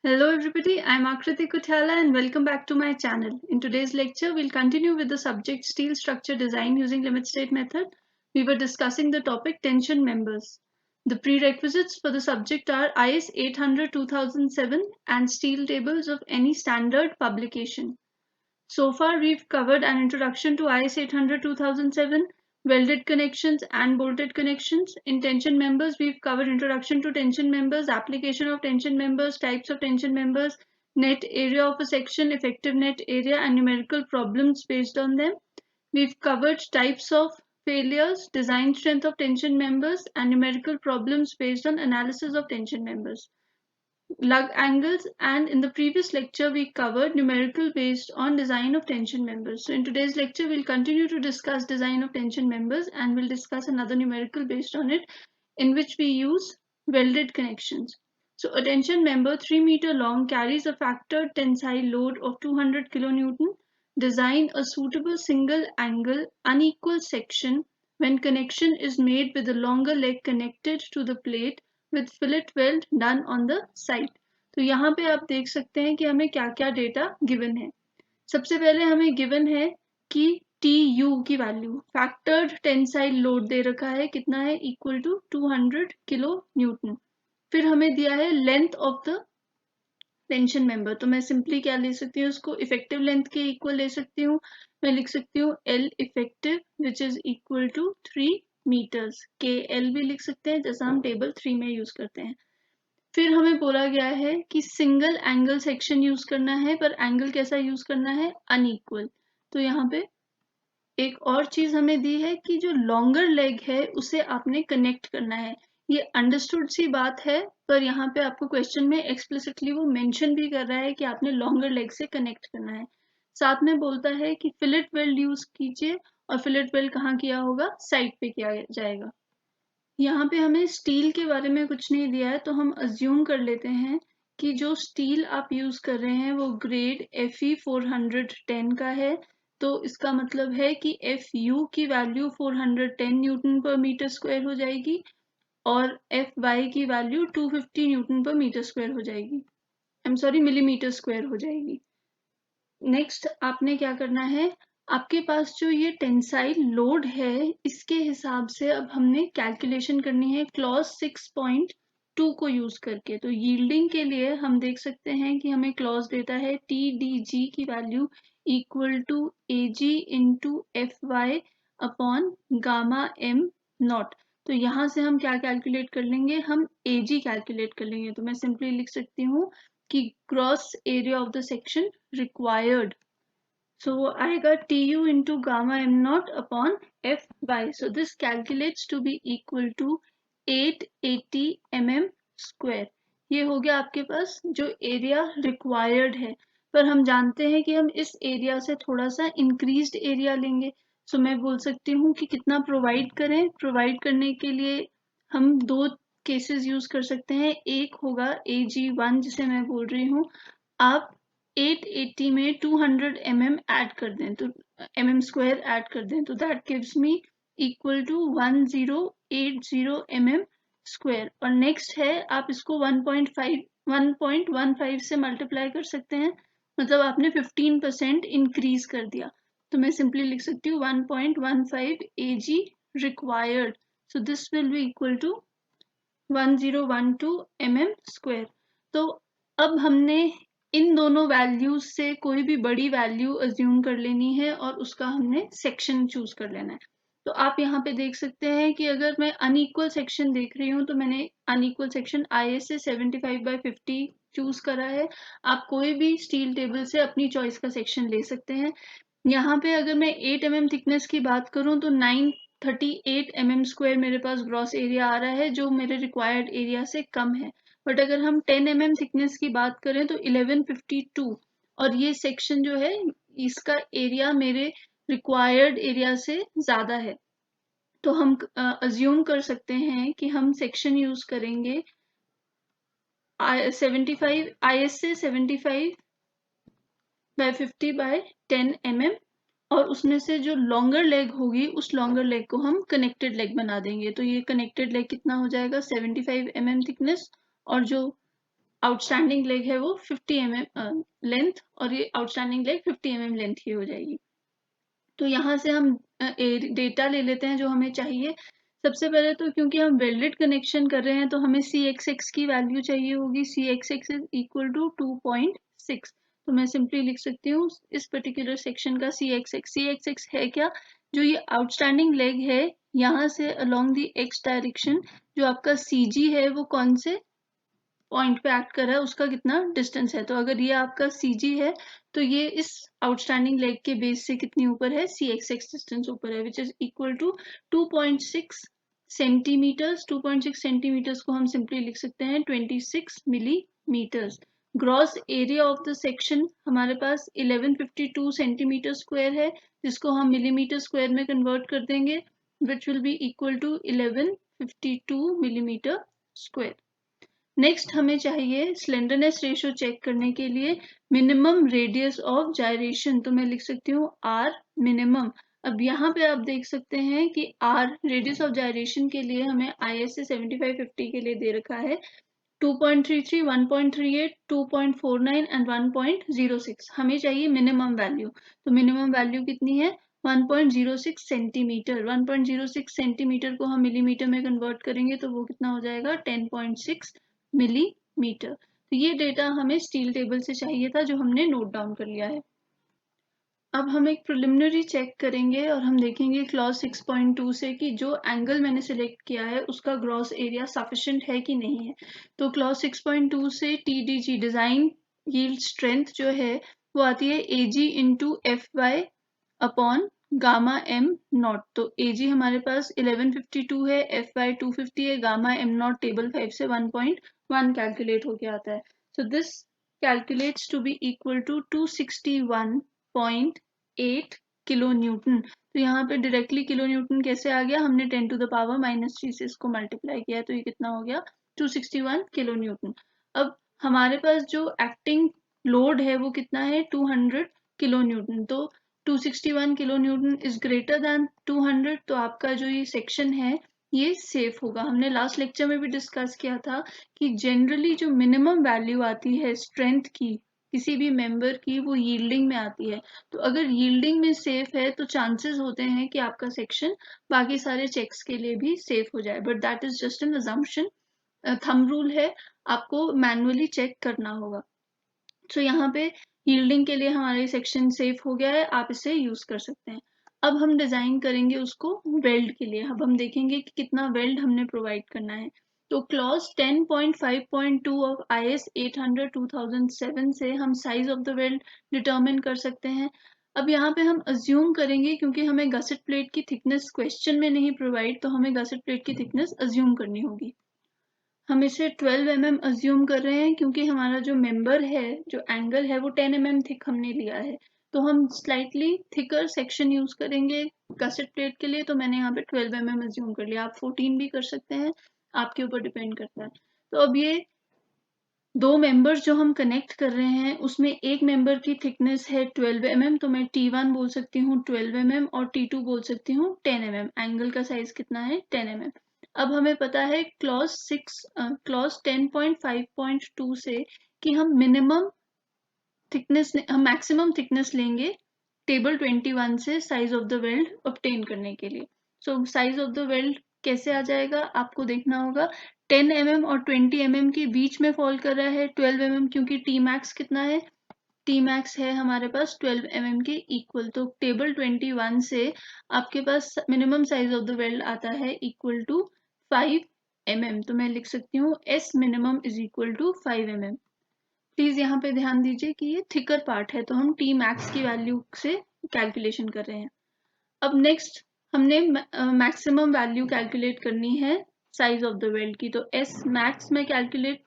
Hello everybody, I'm Akriti Kuthala and welcome back to my channel. In today's lecture, we'll continue with the subject steel structure design using limit state method. We were discussing the topic tension members. The prerequisites for the subject are IS 800-2007 and steel tables of any standard publication. So far, we've covered an introduction to IS 800-2007, welded connections and bolted connections. In tension members, we've covered introduction to tension members, application of tension members, types of tension members, net area of a section, effective net area, and numerical problems based on them. We've covered types of failures, design strength of tension members, and numerical problems based on analysis of tension members. Lug angles, and in the previous lecture we covered numerical based on design of tension members. So in today's lecture we'll continue to discuss design of tension members and we'll discuss another numerical based on it in which we use welded connections. So a tension member 3 meter long carries a factored tensile load of 200 kilonewton. Design a suitable single angle unequal section when connection is made with the longer leg connected to the plate with fillet weld done on the side. तो यहाँ पे आप देख सकते हैं कि हमें क्या क्या डेटा गिवन है. सबसे पहले हमें गिवन है कि TU की वैल्यू फैक्टर्ड टेंसाइल लोड दे रखा है कितना है इक्वल टू 200 किलो न्यूटन. फिर हमें दिया है length of the tension member. तो मैं सिंपली क्या ले सकती हूँ उसको इफेक्टिव लेंथ के इक्वल ले सकती हूँ. मैं लिख सकती हूँ L effective which is equal to 3 metres. KL भी लिख सकते हैं जैसा हम टेबल 3 में यूज करते हैं. फिर हमें बोला गया है कि सिंगल एंगल सेक्शन यूज करना है पर एंगल कैसा यूज करना है अनइक्वल. तो यहाँ पे एक और चीज हमें दी है कि जो लॉन्गर लेग है उसे आपने कनेक्ट करना है. ये अंडरस्टूड सी बात है पर यहाँ पे आपको क्वेश्चन में एक्सप्लिसिटली वो मेंशन भी कर रहा है कि आपने लॉन्गर लेग से कनेक्ट करना है. साथ में बोलता है कि फिलेट वेल्ड यूज कीजिए और फिलेट वेल्ड कहाँ किया होगा साइड पे किया जाएगा. यहाँ पे हमें स्टील के बारे में कुछ नहीं दिया है तो हम अज्यूम कर लेते हैं कि जो स्टील आप यूज कर रहे हैं वो ग्रेड Fe 410 का है. तो इसका मतलब है कि Fu की वैल्यू 410 न्यूटन पर मीटर स्क्वायर हो जाएगी और Fy की वैल्यू 250 न्यूटन पर मीटर स्क्वायर हो जाएगी. I am sorry millimetre square हो जाएगी. नेक्स्ट आपने क्या करना है, आपके पास जो ये टेंसाइल लोड है इसके हिसाब से अब हमने कैलकुलेशन करनी है क्लॉज 6.2 को यूज करके. तो यील्डिंग के लिए हम देख सकते हैं कि हमें क्लॉज देता है TDG की value equal to AG into FY upon gamma M naught. तो यहाँ से हम क्या कैलकुलेट कर लेंगे, हम AG कैलकुलेट कर लेंगे. तो मैं सिंपली लिख सकती हूँ कि gross area of the section required. So वो आएगा TU into gamma M not upon FY. So this calculates to be equal to 880 mm square. ये हो गया आपके पास जो एरिया रिक्वायर्ड है. पर हम जानते हैं कि हम इस एरिया से थोड़ा सा इंक्रीज्ड एरिया लेंगे. सो मैं बोल सकती हूँ कि कितना प्रोवाइड करें. प्रोवाइड करने के लिए हम दो केसेस यूज कर सकते हैं. एक होगा AG1 जिसे मैं बोल रही हूँ. आप 880 में 200 mm ऐड कर दें तो mm स्क्वायर ऐड कर दें तो that gives me equal to 1080 mm square. और नेक्स्ट है आप इसको 1.15 से मल्टीप्लाई कर सकते हैं. मतलब आपने 15% इंक्रीज कर दिया. तो मैं सिंपली लिख सकती हूँ 1.15 AG required. So this will be equal to 1012 mm square. तो अब हमने इन दोनों वैल्यूज से कोई भी बड़ी वैल्यू अज्यूम कर लेनी है और उसका हमने सेक्शन चूज कर लेना है. तो आप यहाँ पे देख सकते हैं कि अगर मैं अनइक्वल सेक्शन देख रही हूँ तो मैंने अनइक्वल सेक्शन IS से 75/50 चूज करा है. आप कोई भी स्टील टेबल से अपनी चॉइस का सेक्शन ले सकते हैं. यहाँ पे अगर मैं 8 mm थिकनेस की बात करूँ तो 938 mm स्क्वायर मेरे पास ग्रॉस एरिया आ रहा है जो मेरे रिक्वायर्ड एरिया से कम है. बट अगर हम 10 mm थिकनेस की बात करें तो 1152 और ये सेक्शन जो है इसका एरिया मेरे रिक्वायर्ड एरिया से ज्यादा है. तो हम अज्यूम कर सकते हैं कि हम सेक्शन यूज करेंगे 75 IS से 75/50/10 mm और उसमें से जो लॉन्गर लेग होगी उस लॉन्गर लेग को हम कनेक्टेड लेग बना देंगे. तो ये कनेक्टेड लेग कितना हो जाएगा 75 mm थिकनेस और जो आउटस्टैंडिंग लेग है वो 50 mm लेंथ, और ये आउटस्टैंडिंग लेग 50 mm लेंथ की हो जाएगी। तो यहाँ से हम डेटा ले लेते हैं जो हमें चाहिए। सबसे पहले तो क्योंकि हम वेल्डेड कनेक्शन कर रहे हैं तो हमें CXX की वैल्यू चाहिए होगी। CXX is equal to 2.6। तो मैं सिंपली लिख सकती हूँ इस पर्टिकुलर सेक्शन का CXX। CXX है क्या? जो ये आउटस्टैंडिंग लेग है, यहाँ से अलोंग द एक्स डायरेक्शन जो आपका CG है वो कौन से पॉइंट पे एक्ट कर रहा है, उसका कितना डिस्टेंस है। तो अगर ये आपका CG है तो ये इस आउटस्टैंडिंग लेग के बेस से कितनी ऊपर है? CXX डिस्टेंस ऊपर है, which is equal to 2.6 centimetres. 2.6 centimetres को हम सिंपली लिख सकते हैं 26 millimetres. Gross area of the section हमारे पास 1152 सेंटीमीटर स्क्वायर है, जिसको हम मिलीमीटर स्क्वायर में कन्वर्ट कर देंगे, which will be equal to 1152 millimetre square. Next हमें चाहिए स्लेंडरनेस रेशियो चेक करने के लिए मिनिमम रेडियस ऑफ जायरेशन। तो मैं लिख सकती हूँ आर मिनिमम। अब यहाँ पे आप देख सकते हैं कि आर रेडियस ऑफ जायरेशन के लिए हमें ISA 7550 के लिए दे रखा है 2.33, 1.38, 2.49 एंड 1.06। हमें चाहिए मिनिमम वैल्यू। तो मिनिमम वैल्यू कितनी है? 1.06 सेंटीमीटर। 1.06 सेंटीमीटर को हम मिलीमीटर में कन्वर्ट करेंगे तो वो कितना हो जाएगा? 10.6 मिलीमीटर। तो ये डेटा हमें स्टील टेबल से चाहिए था जो हमने नोट डाउन कर लिया है। अब हम एक प्रिलिमिनरी चेक करेंगे और हम देखेंगे क्लॉज 6.2 से कि जो एंगल मैंने सिलेक्ट किया है उसका ग्रॉस एरिया सफिशिएंट है कि नहीं है। तो क्लॉज 6.2 से TDG डिजाइन यील्ड स्ट्रेंथ जो है वो आती है AG into FY upon gamma M naught. तो AG हमारे पास 1152 है, FY 250 है, गामा M नॉट टेबल 5 से 1.1 कैलकुलेट होके आता है। So this calculates to be equal to 261.8 kilo Newton. तो यहाँ पे डायरेक्टली किलो न्यूटन कैसे आ गया? हमने 10 टू द पावर -3 से इसको मल्टीप्लाई किया है, तो ये कितना हो गया? 261 किलो न्यूटन। अब हमारे पास जो एक्टिंग लोड है वो कितना है? 200 किलो न्यूटन। तो 261 kilo Newton is greater than 200, तो आपका जो ये सेक्शन है ये सेफ होगा। हमने लास्ट लेक्चर में भी डिस्कस किया था कि जनरली जो मिनिमम वैल्यू आती है स्ट्रेंथ की किसी भी मेंबर की, वो यील्डिंग में आती है। तो अगर यील्डिंग में सेफ है तो चांसेस होते हैं कि आपका सेक्शन बाकी सारे चेक्स के लिए भी सेफ हो जाए, but that is just an assumption. Thumb rule है, आपको मैनुअली चेक करना होगा। तो यहाँ पे यील्डिंग के लिए हमारा सेक्शन सेफ हो गया है, आप इसे यूज कर सकते हैं। अब हम डिजाइन करेंगे उसको वेल्ड के लिए। अब हम देखेंगे कि कितना वेल्ड हमने प्रोवाइड करना है। तो क्लॉज 10.5.2 ऑफ IS 800 2007 से हम size of the weld determine कर सकते हैं। अब यहाँ पे हम अज्यूम करेंगे, क्योंकि हमें गसेट प्लेट की थिकनेस क्वेश्चन में नहीं प्रोवाइड, तो हमें गसेट प्लेट की थिकनेस अज्यूम करनी होगी। हम इसे 12 mm अज्यूम कर रहे हैं क्योंकि हमारा जो मेंबर है, जो एंगल है वो 10 mm थिक हमने लिया है। तो हम स्लाइटली थिकर सेक्शन यूज करेंगे गसेट प्लेट के लिए। तो मैंने यहाँ पे 12 mm अज्यूम कर लिया। आप 14 भी कर सकते हैं, आपके ऊपर डिपेंड करता है। तो अब ये दो मेंबर्स जो हम कनेक्ट कर रहे हैं उसमें एक मेंबर की थिकनेस है 12 mm, तो मैं T1 बोल सकती हूँ 12 mm और T2 बोल सकती हूँ 10 mm। एंगल का साइज कितना है? 10 mm। अब हमें पता है क्लॉज 10.5.2 से कि हम मिनिमम थिकनेस, हम मैक्सिमम थिकनेस लेंगे टेबल 21 से size of the weld obtain करने के लिए। सो साइज ऑफ द वेल्ड कैसे आ जाएगा? आपको देखना होगा 10 mm और 20 mm के बीच में फॉल कर रहा है 12 mm, क्योंकि T मैक्स कितना है? T मैक्स है हमारे पास 12 mm के इक्वल। तो टेबल 21 से आपके पास minimum size of the weld आता है इक्वल टू 5 mm। तो मैं लिख सकती हूँ S minimum is equal to 5 mm। Please यहाँ पे ध्यान दीजिए कि ये थिकर पार्ट है, तो हम T मैक्स की वैल्यू से कैलकुलेशन कर रहे हैं। अब नेक्स्ट हमने मैक्सिमम वैल्यू कैलकुलेट करनी है साइज ऑफ द वेल्ड की। तो S मैक्स में कैलकुलेट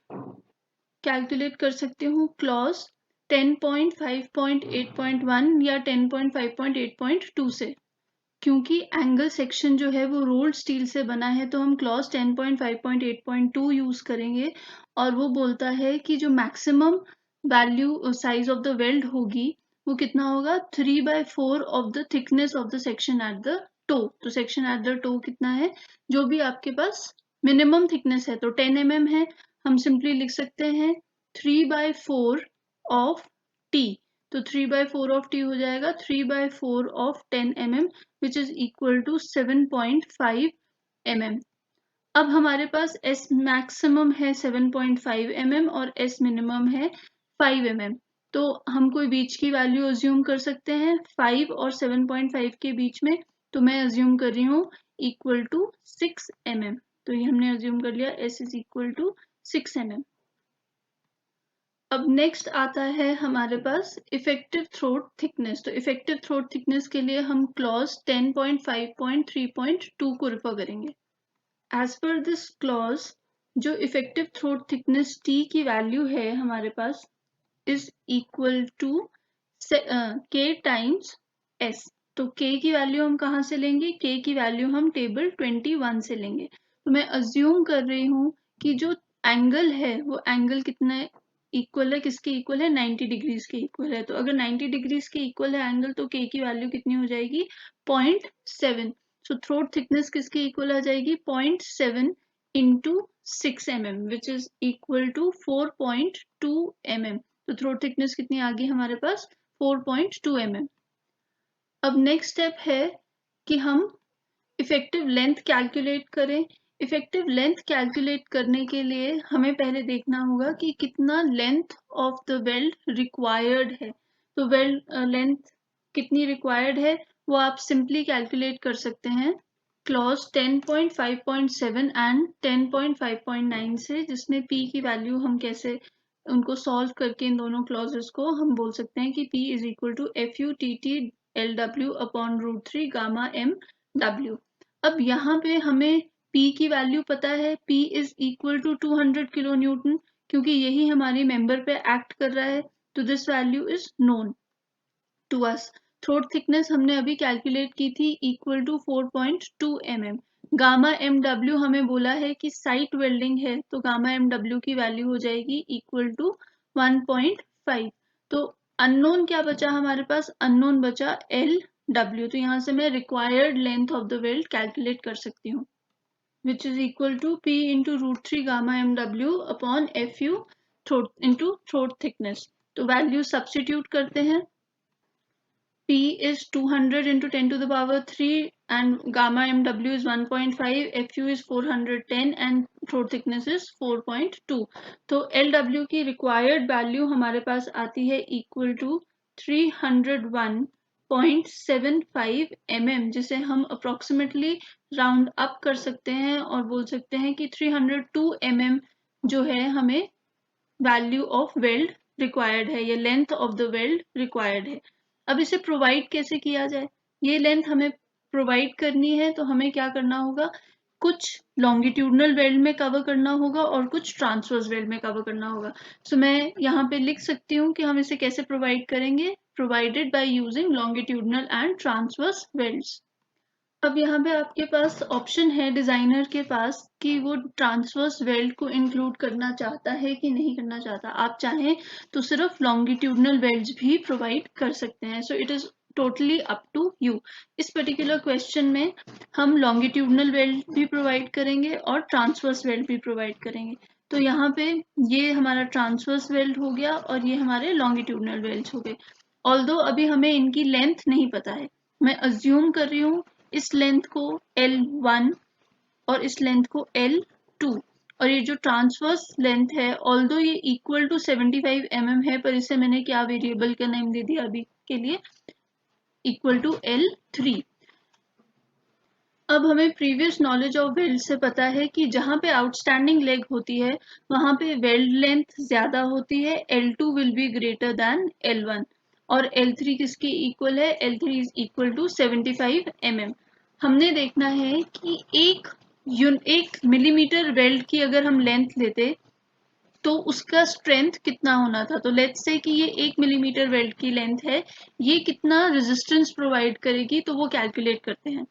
कर सकती हूँ क्लॉज 10.5.8.1 या 10.5.8.2 से। क्योंकि एंगल सेक्शन जो है वो रोल्ड स्टील से बना है तो हम क्लॉज 10.5.8.2 यूज करेंगे। और वो बोलता है कि जो maximum value size of the weld होगी वो कितना होगा? 3/4 of the thickness of the section at the toe. तो सेक्शन एट द टो कितना है? जो भी आपके पास मिनिमम थिकनेस है, तो 10 mm है, हम सिंपली लिख सकते हैं 3/4 ऑफ टी, तो 3/4 ऑफ टी हो जाएगा 3/4 of 10 mm which is equal to 7.5 mm। अब हमारे पास S मैक्सिमम है 7.5 mm और S मिनिमम है 5 mm, तो हम कोई बीच की वैल्यू अज्यूम कर सकते हैं 5 और 7.5 के बीच में, तो मैं अज्यूम कर रही हूँ इक्वल टू 6 mm, तो ये हमने अज्यूम कर लिया S is equal to 6 mm। अब नेक्स्ट आता है हमारे पास इफेक्टिव थ्रोट थिकनेस। तो इफेक्टिव थ्रोट थिकनेस के लिए हम क्लॉज 10.5.3.2 को रेफर करेंगे। एज पर दिस क्लॉज जो इफेक्टिव थ्रोट थिकनेस T की वैल्यू है हमारे पास is equal to K times S। तो K की वैल्यू हम कहाँ से लेंगे? K की वैल्यू हम टेबल 21 से लेंगे। तो मैं अज्यूम कर रही हूँ कि जो एंगल है वो एंगल कितना इक्वल है, किसके इक्वल है? 90 डिग्रीज के इक्वल है। तो अगर 90 डिग्रीज के इक्वल है एंगल तो K की वैल्यू कितनी हो जाएगी? 0.7। सो थ्रोट थिकनेस किसके इक्वल आ जाएगी? 0.7 into 6 mm which is equal to 4.2 mm। तो थ्रोट थिकनेस कितनी आ गई हमारे पास? 4.2 mm। अब नेक्स्ट स्टेप है कि हम इफेक्टिव लेंथ कैलकुलेट करें। इफेक्टिव लेंथ कैलकुलेट करने के लिए हमें पहले देखना होगा कि कितना length of the weld required है। तो वेल्ड लेंथ कितनी रिक्वायर्ड है वो आप सिंपली कैलकुलेट कर सकते हैं क्लॉज 10.5.7 एंड 10.5.9 से, जिसमें P की वैल्यू हम कैसे उनको सॉल्व करके इन दोनों क्लॉजेस को हम बोल सकते हैं कि P is equal to FUTT LW/√3 gamma MW। अब यहाँ पे हमें P की वैल्यू पता है, P is equal to 200 kilo newton, क्योंकि यही हमारे मेंबर पे एक्ट कर रहा है। तो this value is known to us. Throat thickness हमने अभी कैलकुलेट की थी equal to 4.2 mm। Gamma MW हमें बोला है कि साइट वेल्डिंग है, तो गामा MW की वैल्यू हो जाएगी इक्वल टू 1.5। तो अननोन क्या बचा हमारे पास? अननोन बचा LW। तो यहाँ से मैं required length of the weld calculate कर सकती हूँ which is equal to P into √3 gamma MW upon FU throat into throat thickness. तो वैल्यू सब्स्टिट्यूट करते हैं। P is 200 into 10 to the power 3 and gamma MW is 1.5, FU is 410 and throat thickness is 4.2। तो LW की required value हमारे पास आती है equal to 301.75 mm, जिसे हम approximately round up कर सकते हैं और बोल सकते हैं कि 302 mm जो है हमें value of weld required है, या length of the weld required है। अब इसे प्रोवाइड कैसे किया जाए? ये लेंथ हमें प्रोवाइड करनी है तो हमें क्या करना होगा? कुछ लॉन्गिट्यूडनल वेल्ड में कवर करना होगा और कुछ ट्रांसवर्स वेल्ड में कवर करना होगा। सो मैं यहाँ पे लिख सकती हूँ कि हम इसे कैसे प्रोवाइड करेंगे? Provided by using longitudinal and transverse welds. अब यहाँ पे आपके पास ऑप्शन है डिजाइनर के पास कि वो ट्रांसवर्स वेल्ड को इंक्लूड करना चाहता है कि नहीं करना चाहता। आप चाहें तो सिर्फ लॉन्गिट्यूडनल वेल्ड्स भी प्रोवाइड कर सकते हैं। So it is totally up to you. इस पर्टिकुलर क्वेश्चन में हम लॉन्गिट्यूडनल वेल्ड भी प्रोवाइड करेंगे और ट्रांसवर्स वेल्ड भी प्रोवाइड करेंगे। तो यहाँ पे ये हमारा ट्रांसवर्स वेल्ड हो गया और ये हमारे लॉन्गिट्यूडनल वेल्ड्स हो गए। ऑल्दो अभी हमें इनकी लेंथ नहीं पता है, मैं अज्यूम कर रही हूँ इस लेंथ को L1 और इस लेंथ को L2, और ये जो ट्रांसवर्स लेंथ है ऑल्दो ये इक्वल टू 75 mm है, पर इसे मैंने क्या वेरिएबल का नेम दे दिया अभी के लिए? Equal to L3। अब हमें प्रीवियस नॉलेज ऑफ वेल्ड से पता है कि जहाँ पे आउटस्टैंडिंग लेग होती है वहां पे वेल्ड लेंथ ज्यादा होती है, L2 will be greater than L1, और L3 किसके इक्वल है? L3 is equal to 75 mm। हमने देखना है कि एक मिलीमीटर वेल्ड की अगर हम लेंथ लेते तो उसका स्ट्रेंथ कितना होना था। तो लेट्स से कि ये 1 मिलीमीटर वेल्ड की लेंथ है, ये कितना रेजिस्टेंस प्रोवाइड करेगी, तो वो कैलकुलेट करते हैं।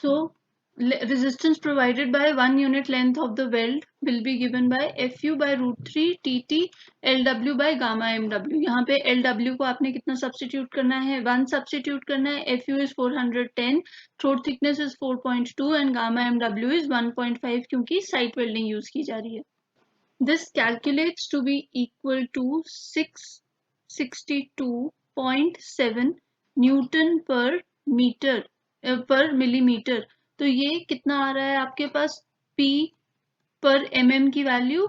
So resistance provided by 1 unit length of the weld will be given by FU by √3 TT LW by gamma MW। यहाँ पे LW को आपने कितना सब्स्टिट्यूट करना है? 1 सब्स्टिट्यूट करना है। FU is 410, throat thickness is 4.2 and gamma MW is 1.5, क्योंकि साइट वेल्डिंग यूज की जा रही है। This calculates to be equal to 662.7 Newton पर मीटर पर मिलीमीटर। तो ये कितना आ रहा है आपके पास, P पर mm की वैल्यू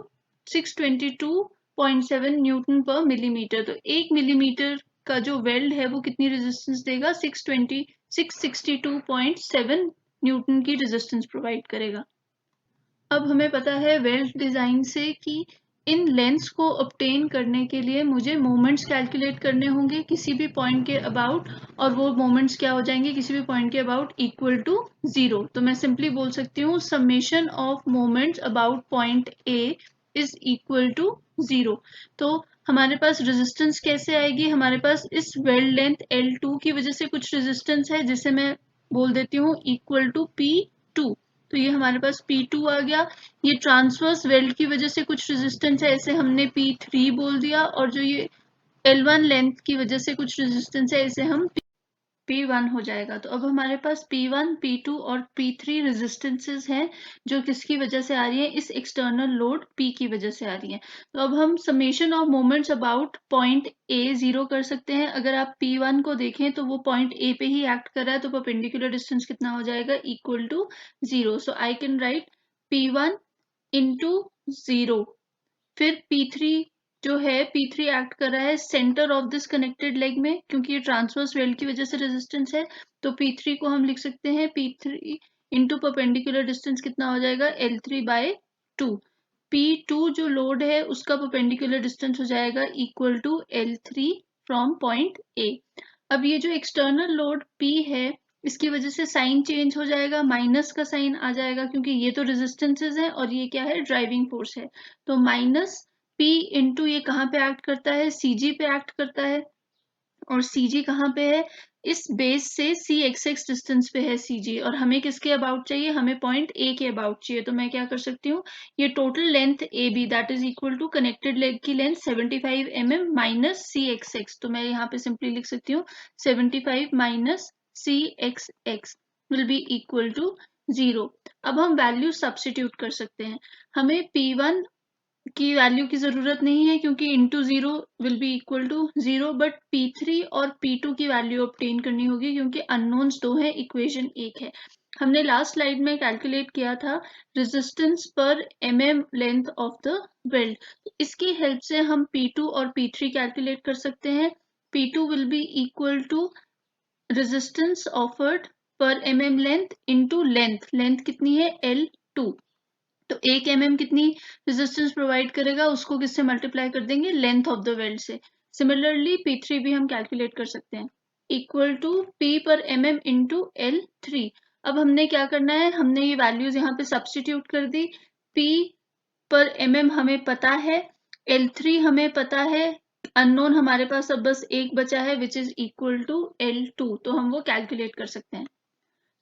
622.7 न्यूटन पर मिलीमीटर। तो 1 मिलीमीटर का जो वेल्ड है वो कितनी रेजिस्टेंस देगा, 662.7 न्यूटन की रेजिस्टेंस प्रोवाइड करेगा। अब हमें पता है वेल्ड डिजाइन से कि इन लेंथ्स को ऑब्टेन करने के लिए मुझे मोमेंट्स कैलकुलेट करने होंगे किसी भी पॉइंट के अबाउट, और वो मोमेंट्स क्या हो जाएंगे किसी भी पॉइंट के अबाउट इक्वल टू 0। तो मैं सिंपली बोल सकती हूँ summation of moments about point A is equal to 0। तो हमारे पास रेजिस्टेंस कैसे आएगी, हमारे पास इस वेल्ड लेंथ L2 की वजह से कुछ रेजिस्टेंस है जिसे मैं बोल देती हूँ इक्वल टू P2। तो ये हमारे पास P2 आ गया। ये ट्रांसवर्स वेल्ड की वजह से कुछ रेजिस्टेंस है, इसे हमने P3 बोल दिया, और जो ये L1 लेंथ की वजह से कुछ रेजिस्टेंस है इसे हम P1 हो जाएगा। तो अब हमारे पास P1, P2 और P3 रेजिस्टेंसेस हैं जो किसकी वजह से आ रही है, इस एक्सटर्नल लोड P की वजह से आ रही है। तो अब हम summation of moments about point A 0 कर सकते हैं। अगर आप P1 को देखें तो वो पॉइंट A पे ही एक्ट कर रहा है, तो परपेंडिकुलर डिस्टेंस कितना हो जाएगा, equal to 0। So I can write P1 into 0। फिर P3 जो है, P3 एक्ट कर रहा है centre of this connected leg में, क्योंकि ये ट्रांसवर्स वेल्ड की वजह से रेजिस्टेंस है। तो P3 को हम लिख सकते हैं P3 इंटू परपेंडिकुलर डिस्टेंस कितना हो जाएगा, L3/2। P2 जो लोड है उसका परपेंडिकुलर डिस्टेंस हो जाएगा equal to L3 from point A। अब ये जो एक्सटर्नल लोड P है इसकी वजह से साइन चेंज हो जाएगा, माइनस का साइन आ जाएगा, क्योंकि ये तो रेजिस्टेंसेज है और ये क्या है, ड्राइविंग फोर्स है। तो माइनस P इंटू ये कहाँ पे एक्ट करता है, CG पे एक्ट करता है, और CG कहाँ पे है, इस बेस से CXX डिस्टेंस पे है CG, और हमें किसके अबाउट चाहिए, हमें पॉइंट A के अबाउट चाहिए। तो मैं क्या कर सकती हूँ, ये total length AB that is equal to connected leg की लेंथ 75 mm माइनस CXX। तो मैं यहाँ पे सिंपली लिख सकती हूँ 75 minus CXX will be equal to 0। अब हम वैल्यू सब्स्टिट्यूट कर सकते हैं। हमें P1 की वैल्यू की जरूरत नहीं है क्योंकि into 0 will be equal to 0, but P3 और P2 की वैल्यू ऑब्टेन करनी होगी क्योंकि अननोन्स 2 है, इक्वेशन 1 है। हमने लास्ट स्लाइड में कैलकुलेट किया था रेजिस्टेंस पर mm length of the weld. इसकी हेल्प से हम P2 और P3 कैलकुलेट कर सकते हैं। P2 will be equal to resistance offered per mm length into length, length कितनी है, L2। तो 1 mm कितनी रेजिस्टेंस प्रोवाइड करेगा, उसको किससे मल्टीप्लाई कर देंगे, लेंथ ऑफ द वेल्ड से। सिमिलरली P3 भी हम कैलकुलेट कर सकते हैं, इक्वल टू P पर mm इंटू L3। अब हमने क्या करना है, हमने ये वैल्यूज यहाँ पे सब्स्टिट्यूट कर दी। P पर mm हमें पता है, L3 हमें पता है, अननोन हमारे पास अब बस एक बचा है which is equal to L2। तो हम वो कैलकुलेट कर सकते हैं।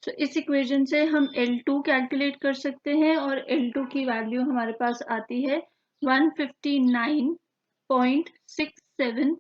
तो इस इक्वेशन से हम L2 कैलकुलेट कर सकते हैं, और L2 की वैल्यू हमारे पास आती है 159.67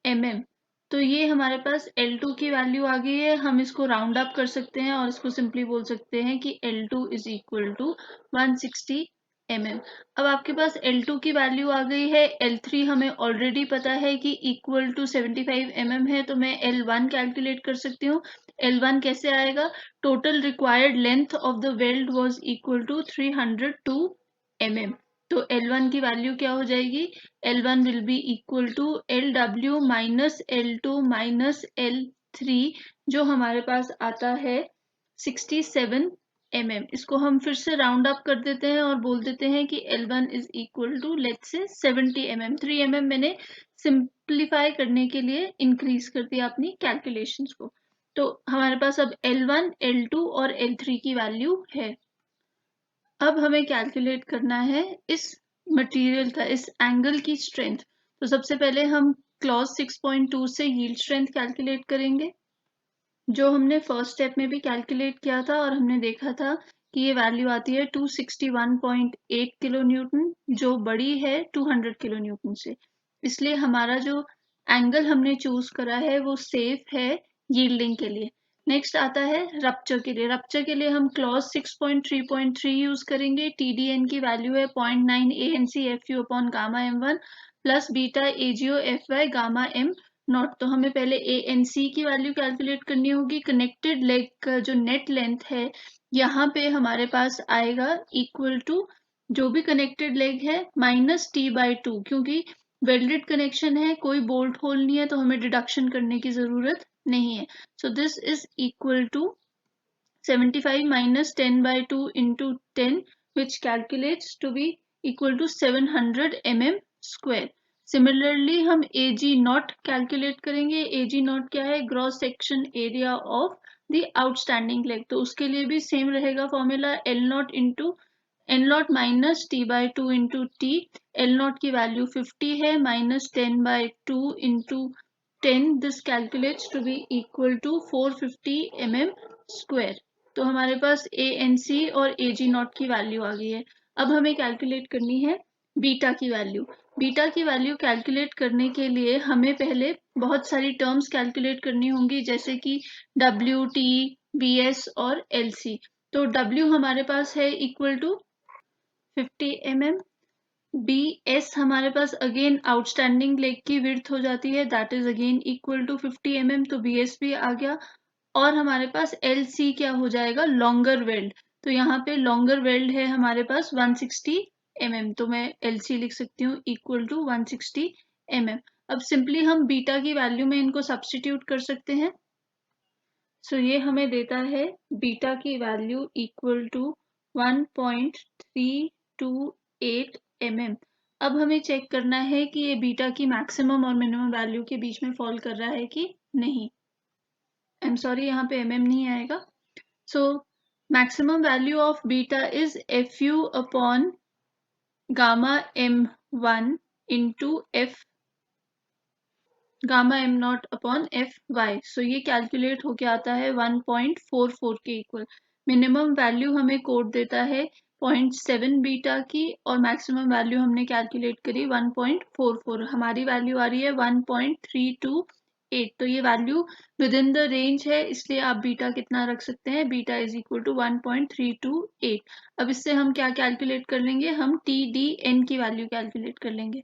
mm। तो ये हमारे पास L2 की वैल्यू आ गई है। हम इसको राउंड अप कर सकते हैं और इसको सिंपली बोल सकते हैं कि L2 is equal to 160 mm। अब आपके पास L2 की वैल्यू आ गई है, L3 हमें ऑलरेडी पता है कि इक्वल टू 75 mm है, तो मैं L1 कैलकुलेट कर सकती हूँ। L1 कैसे आएगा, total required length of the weld was equal to 302 mm। तो L1 की वैल्यू क्या हो जाएगी, L1 will be equal to LW minus L2 minus L3, जो हमारे पास आता है 67 mm। इसको हम फिर से राउंड अप कर देते हैं और बोल देते हैं कि L1 is equal to let's say 70 mm। 3 mm मैंने सिंप्लीफाई करने के लिए इंक्रीज कर दिया अपनी कैलकुलेशंस को। तो हमारे पास अब L1, L2 और L3 की वैल्यू है। अब हमें कैलकुलेट करना है इस मटेरियल का, इस एंगल की स्ट्रेंथ। तो सबसे पहले हम क्लॉज 6.2 से यील्ड स्ट्रेंथ कैलकुलेट करेंगे, जो हमने फर्स्ट स्टेप में भी कैलकुलेट किया था, और हमने देखा था कि ये वैल्यू आती है 261.8 किलो न्यूटन, जो बड़ी है 200 किलो न्यूटन से। इसलिए हमारा जो एंगल हमने चूज करा है वो सेफ है यील्डिंग के लिए। नेक्स्ट आता है रप्चर के लिए। रप्चर के लिए हम क्लॉज 6.3.3 यूज करेंगे। TDN की वैल्यू है 0.9 ANCFU upon gamma M1 plus beta AGO FY gamma M naught. तो हमें पहले ANC की वैल्यू कैलकुलेट करनी होगी। कनेक्टेड लेग का जो नेट लेंथ है यहाँ पे हमारे पास आएगा इक्वल टू जो भी कनेक्टेड लेग है माइनस T/2, क्योंकि वेल्डेड कनेक्शन है, कोई बोल्ट होल नहीं है, तो हमें डिडक्शन करने की जरूरत नहीं है। So this is equal to 75 minus 10/2 into 10, which calculates to be equal to 700 mm square. Similarly हम AG नॉट कैलकुलेट करेंगे। AG नॉट क्या है? Gross section area of the outstanding leg. तो उसके लिए भी सेम रहेगा formula, L not into L not minus T/2 into T। L not की वैल्यू 50 है, minus 10/2 into 10, this calculates to be equal to 450 mm square। तो हमारे पास ANC और AG नॉट की वैल्यू आ गई है। अब हमें कैलकुलेट करनी है बीटा की वैल्यू। बीटा की वैल्यू कैलकुलेट करने के लिए हमें पहले बहुत सारी टर्म्स कैलकुलेट करनी होंगी, जैसे कि W, T, BS और LC। तो W हमारे पास है इक्वल टू 50 mm। BS हमारे पास अगेन आउटस्टैंडिंग लेग की विड्थ हो जाती है, that is again equal to 50 mm, तो BS भी आ गया। और हमारे पास LC क्या हो जाएगा? Longer weld. तो यहाँ पे लॉन्गर वेल्ड है हमारे पास 160 mm, तो मैं LC लिख सकती हूँ इक्वल टू 160 mm। अब सिंपली हम बीटा की वैल्यू में इनको सब्स्टिट्यूट कर सकते हैं। सो ये हमें देता है बीटा की वैल्यू इक्वल टू 1.328 mm। अब हमें चेक करना है कि ये बीटा की मैक्सिमम और मिनिमम वैल्यू के बीच में फॉल कर रहा है कि नहीं। आई एम सॉरी, यहाँ पे mm नहीं आएगा। So maximum value of beta is FU upon gamma M1 into F gamma M not upon FY। सो ये कैलकुलेट होके आता है 1.44 के इक्वल। मिनिमम वैल्यू हमें कोड देता है 0.7 बीटा की, और मैक्सिमम वैल्यू हमने कैलकुलेट करी 1.44। हमारी वैल्यू आ रही है 1.328। तो ये value within the range है, इसलिए आप बीटा कितना रख सकते हैं? Beta is equal to 1.328। अब इससे हम क्या कैलकुलेट कर लेंगे? हम TDN की वैल्यू कैलकुलेट कर लेंगे।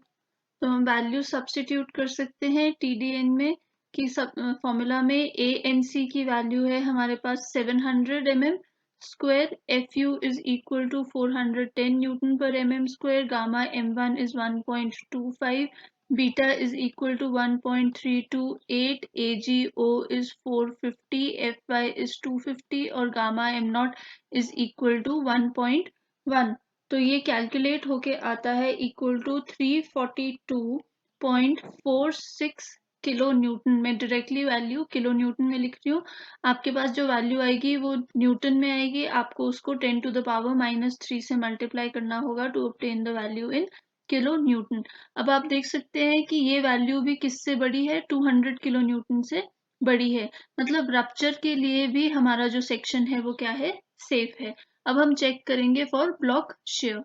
तो हम वैल्यू सब्स्टिट्यूट कर सकते हैं TDN में, कि फॉर्मूला में ANC की वैल्यू है हमारे पास 700 mm square, FU is equal to 410 newton per mm square, gamma M1 is 1.25, beta is equal to 1.328, AGO is 450, FY is 250 और gamma M naught is equal to 1.1। तो ये कैलकुलेट होके आता है इक्वल टू 342.46 किलो न्यूटन। में directly value kilo newton में लिख रही हूँ, आपके पास जो वैल्यू आएगी वो न्यूटन में आएगी, आपको उसको 10 टू द पावर -3 से मल्टीप्लाई करना होगा to obtain the value in kilo newton. अब आप देख सकते हैं कि ये वैल्यू भी किससे बड़ी है? 200 किलो न्यूटन से बड़ी है। मतलब रप्चर के लिए भी हमारा जो सेक्शन है वो क्या है? सेफ है। अब हम चेक करेंगे फॉर ब्लॉक शेयर।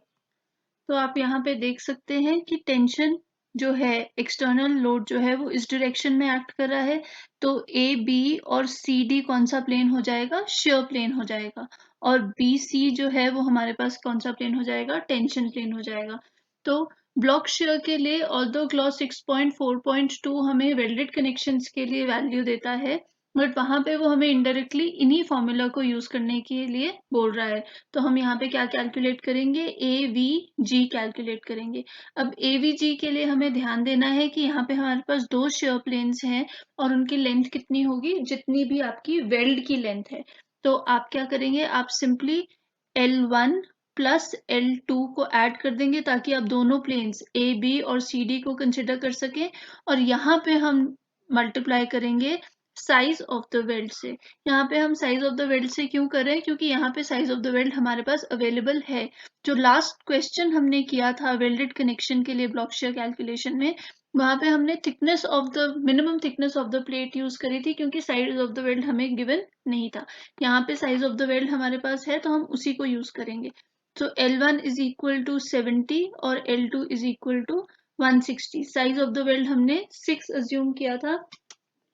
तो आप यहाँ पे देख सकते हैं कि टेंशन जो है, एक्सटर्नल लोड जो है वो इस डायरेक्शन में एक्ट कर रहा है, तो AB और CD कौन सा प्लेन हो जाएगा? शेयर प्लेन हो जाएगा। और BC जो है वो हमारे पास कौन सा प्लेन हो जाएगा? टेंशन प्लेन हो जाएगा। तो ब्लॉक शेयर के लिए ऑल्दो क्लॉज 6.4.2 हमें वेल्डेड कनेक्शंस के लिए वैल्यू देता है, बट वहां पे वो हमें इनडायरेक्टली इन्हीं फॉर्मूला को यूज करने के लिए बोल रहा है। तो हम यहाँ पे क्या कैलकुलेट करेंगे? AVG कैलकुलेट करेंगे। अब AVG के लिए हमें ध्यान देना है कि यहाँ पे हमारे पास दो शेयर प्लेन्स हैं और उनकी लेंथ कितनी होगी? जितनी भी आपकी वेल्ड की लेंथ है। तो आप क्या करेंगे? आप सिंपली L1 प्लस L2 को ऐड कर देंगे, ताकि आप दोनों प्लेन्स AB और CD को कंसिडर कर सकें। और यहाँ पे हम मल्टीप्लाई करेंगे साइज ऑफ द वेल्ड से। यहाँ पे हम साइज ऑफ द वेल्ड से क्यों कर रहे हैं? क्योंकि यहाँ पे साइज ऑफ द वेल्ड हमारे पास अवेलेबल है। जो लास्ट क्वेश्चन हमने किया था वेल्डेड कनेक्शन के लिए ब्लॉक शेयर कैलकुलेशन में, वहां पे हमने thickness of the minimum thickness of the plate use करी थी, क्योंकि साइज ऑफ द वेल्ड हमें गिवन नहीं था। यहाँ पे साइज ऑफ द वेल्ड हमारे पास है, तो हम उसी को यूज करेंगे। तो L1 इज इक्वल टू 70 और L2 is equal to 160। Size of the weld हमने 6 अज्यूम किया था,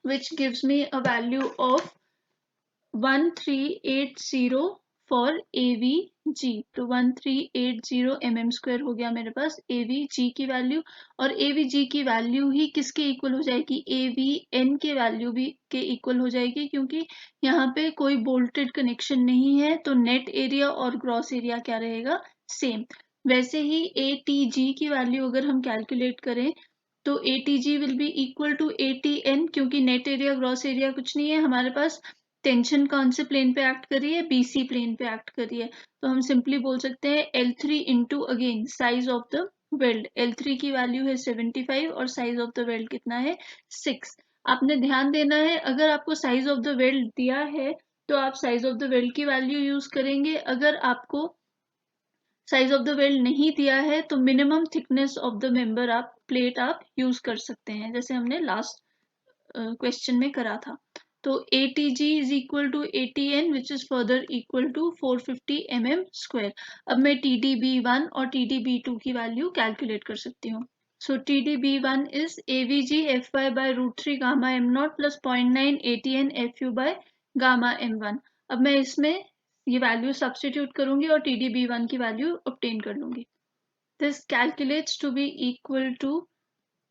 which gives me a value of 1380 for AVG, तो 1380 mm² हो गया मेरे पास AVG की वैल्यू। और AVG की वैल्यू ही किसके इक्वल हो जाएगी, AVN के वैल्यू भी के इक्वल हो जाएगी, क्योंकि यहाँ पे कोई बोल्टेड कनेक्शन नहीं है, तो नेट एरिया और ग्रॉस एरिया क्या रहेगा, सेम। वैसे ही ATG की वैल्यू अगर हम कैलकुलेट करें तो ATG will be equal to ATN, क्योंकि नेट एरिया ग्रॉस एरिया कुछ नहीं है हमारे पास, टेंशन कौन से प्लेन पे एक्ट कर रही है, BC प्लेन पे एक्ट कर रही है। तो हम सिंपली बोल सकते हैं L3 into again size of the weld. L3 की वैल्यू है 75 और साइज ऑफ द वेल्ड कितना है, 6। आपने ध्यान देना है, अगर आपको साइज ऑफ द वेल्ड दिया है तो आप साइज ऑफ द वेल्ड की वैल्यू यूज करेंगे। अगर आपको साइज ऑफ द वेल्ड नहीं दिया है तो minimum thickness of the member plate आप यूज कर सकते हैं, जैसे हमने लास्ट क्वेश्चन में करा था। तो ATG is equal to ATN which is further equal to 450 mm²। अब मैं TDB1 और TDB2 की वैल्यू कैलकुलेट कर सकती हूँ। So TDB1 is AVG FY by √3 gamma m0 plus 0.9 ATN FU by gamma m1। अब मैं इसमें ये वैल्यू सब्स्टिट्यूट करूंगी और TDB1 की वैल्यू ऑब्टेन कर लूंगी। This calculates to be equal to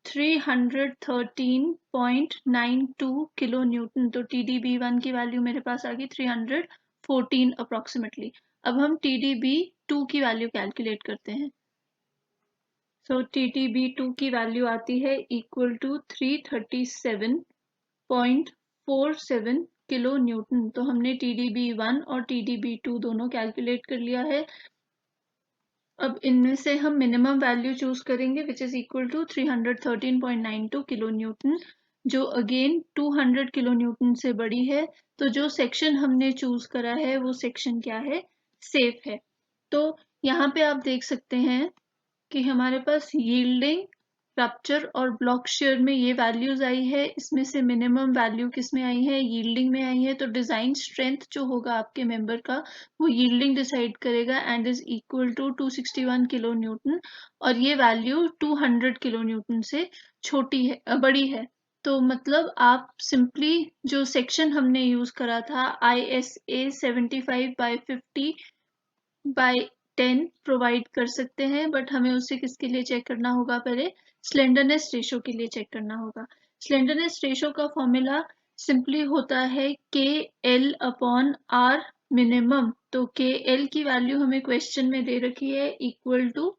313.92 kilo Newton. तो TDB1 की वैल्यू मेरे पास आ गई 314 अप्रोक्सीमेटली। अब हम TDB2 की वैल्यू कैलकुलेट करते हैं। सो TDB2 की वैल्यू आती है इक्वल टू 337.47 किलो न्यूटन। तो हमने TDB1 और TDB2 दोनों कैलकुलेट कर लिया है। अब इनमें से हम मिनिमम वैल्यू चूज करेंगे which is equal to 313.92 kilo newton, जो अगेन 200 किलो न्यूटन से बड़ी है। तो जो सेक्शन हमने चूज करा है वो सेक्शन क्या है, सेफ है। तो यहाँ पे आप देख सकते हैं कि हमारे पास यील्डिंग, रप्चर और ब्लॉक शेयर में ये वैल्यूज आई है। इसमें से मिनिमम वैल्यू किस में आई है, यील्डिंग में आई है। तो डिजाइन स्ट्रेंथ जो होगा आपके मेंबर का वो यील्डिंग डिसाइड करेगा and is equal to 261 kilo newton, और ये वैल्यू 200 किलो न्यूटन से छोटी है, बड़ी है। तो मतलब आप सिंपली जो सेक्शन हमने यूज करा था ISA 75/50/10 प्रोवाइड कर सकते हैं, बट हमें उसे किसके लिए चेक करना होगा, पहले स्लेंडरनेस रेशो के लिए चेक करना होगा। स्लेंडरनेस रेशो का फॉर्मूला सिंपली होता है KL/R मिनिमम। तो KL की वैल्यू हमें क्वेश्चन में दे रखी है इक्वल टू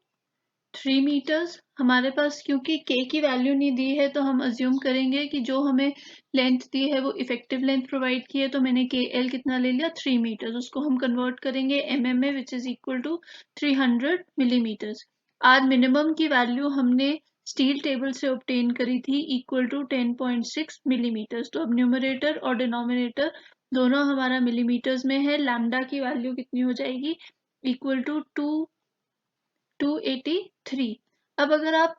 3 मीटर्स। हमारे पास क्योंकि K की वैल्यू नहीं दी है तो हम अज्यूम करेंगे कि जो हमें लेंथ दी है वो इफेक्टिव लेंथ प्रोवाइड की है। तो मैंने KL कितना ले लिया, 3 मीटर्स। उसको हम कन्वर्ट करेंगे mm में which is equal to 300 millimetres. R minimum की वैल्यू हमने स्टील टेबल से ऑब्टेन करी थी इक्वल टू 10.6 मिलीमीटर्स। तो अब न्यूमरेटर और डिनोमिनेटर दोनों हमारा मिलीमीटर्स में है। लैम्डा की वैल्यू कितनी हो जाएगी, इक्वल टू 283। अब अगर आप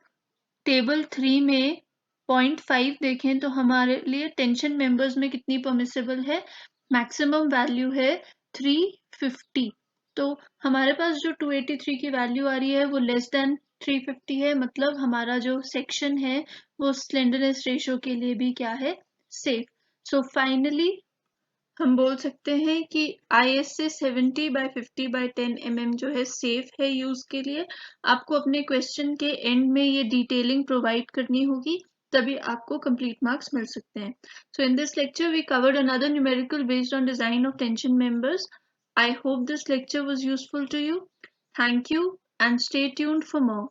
टेबल 3 में 0.5 देखें तो हमारे लिए टेंशन मेंबर्स में कितनी परमिसेबल है, मैक्सिमम वैल्यू है 350। तो हमारे पास जो 283 की वैल्यू आ रही है वो लेस देन 350 है, मतलब हमारा जो सेक्शन है वो स्लेंडरनेस रेशो के लिए भी क्या है, सेफ। सो फाइनली हम बोल सकते हैं कि ISA 70/50/10 mm जो है सेफ है यूज के लिए। आपको अपने क्वेश्चन के एंड में ये डिटेलिंग प्रोवाइड करनी होगी, तभी आपको कंप्लीट मार्क्स मिल सकते हैं। So in this lecture we covered another numerical based on design of tension members. I hope this lecture was useful to you. Thank you and stay tuned for more.